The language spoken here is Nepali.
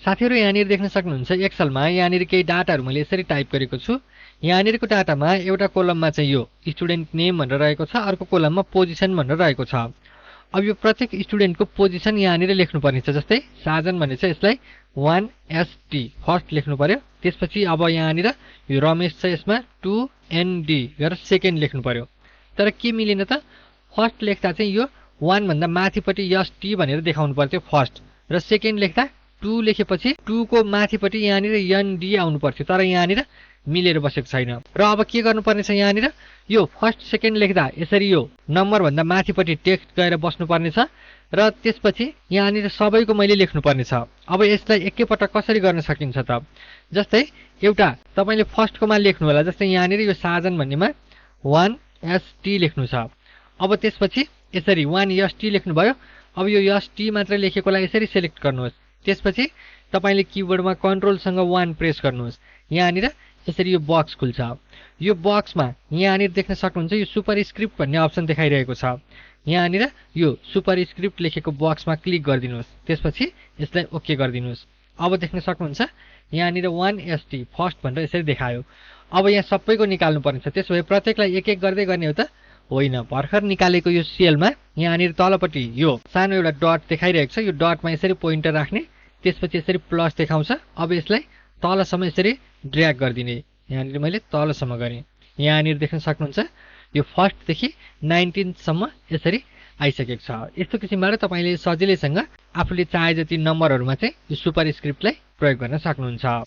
साथीहरु यहाँनिर देख्न सक्नुहुन्छ एक्सेलमा यहाँनिर केही डाटाहरु मैले यसरी टाइप गरेको छु। यहाँनिरको डाटामा एउटा कोलममा चाहिँ यो स्टुडेन्ट नेम भनेर रहेको छ, अर्को कोलममा पोजिसन भनेर रहेको छ। अब यो प्रत्येक स्टुडेन्टको पोजिसन यहाँनिर लेख्नु पर्ने छ। जस्तै साजन भने चाहिँ यसलाई 1ST फर्स्ट लेख्नु पर्यो। त्यसपछि अब यहाँनिर यो रमेश छ, यसमा 2ND गरेर सेकेन्ड लेख्नु पर्यो। तर के मिलेन त, फर्स्ट लेख्दा चाहिँ यो 1 भन्दा माथिपट्टि ST भनेर देखाउनु पर्थ्यो फर्स्ट, र सेकेन्ड लेख्दा 2 लेखेपछि 2 को माथिपट्टि यहाँनिर ND आउनु पर्थ्यो। तर यहाँनिर मिलेर बसेको छैन। र अब के गर्नुपर्ने छ, यहाँनिर यो फर्स्ट सेकेन्ड लेख्दा यसरी यो नम्बर भन्दा माथिपट्टि टेक्स्ट गएर बस्नुपर्ने छ, र त्यसपछि यहाँनिर सबैको मैले लेख्नुपर्ने छ। अब यसलाई एकैपटक कसरी गर्न सकिन्छ त, जस्तै एउटा तपाईले फर्स्टकोमा लेख्नु होला। जस्तै यहाँनिर यो साजन भन्नेमा 1ST लेख्नु छ। अब त्यसपछि यसरी 1ST लेख्नुभयो। अब यो ST मात्र लेखेकोलाई यसरी सिलेक्ट गर्नुहोस्। त्यसपछि तपाईले किबोर्डमा कन्ट्रोलसँग 1 प्रेस गर्नुहोस्। यहाँनिर यसरी यो बक्स खुल्छ। यो बक्समा यहाँनिर देख्न सक्नुहुन्छ यो सुपरस्क्रिप्ट भन्ने अप्सन देखाइरहेको छ। यहाँनिर यो सुपरस्क्रिप्ट लेखेको बक्समा क्लिक गरिदिनुहोस्। त्यसपछि यसलाई ओके गरिदिनुहोस्। अब देख्न सक्नुहुन्छ यहाँनिर 1ST फर्स्ट भनेर यसरी देखायो। अब यहाँ सबैको निकाल्नु पर्ने छ। त्यसो भए प्रत्येकलाई एक एक गर्दै गर्ने हो त होइन। भर्खर निकालेको यो सेलमा यहाँनिर तलपट्टि यो सानो एउटा डट देखाइरहेको छ। यो डटमा यसरी पोइन्टर राख्ने, त्यसपछि यसरी प्लस देखाउँछ। अब यसलाई तलसम्म यसरी ड्र्याग गरिदिने। यहाँनिर मैले तलसम्म गरेँ। यहाँनिर देख्न सक्नुहुन्छ यो फर्स्टदेखि 19 सम्म यसरी आइसकेको छ। यस्तो किसिमबाट तपाईले सजिलैसँग आफूले चाहे जति नम्बरहरुमा चाहिँ यो सुपरस्क्रिप्टलाई प्रयोग गर्न सक्नुहुन्छ।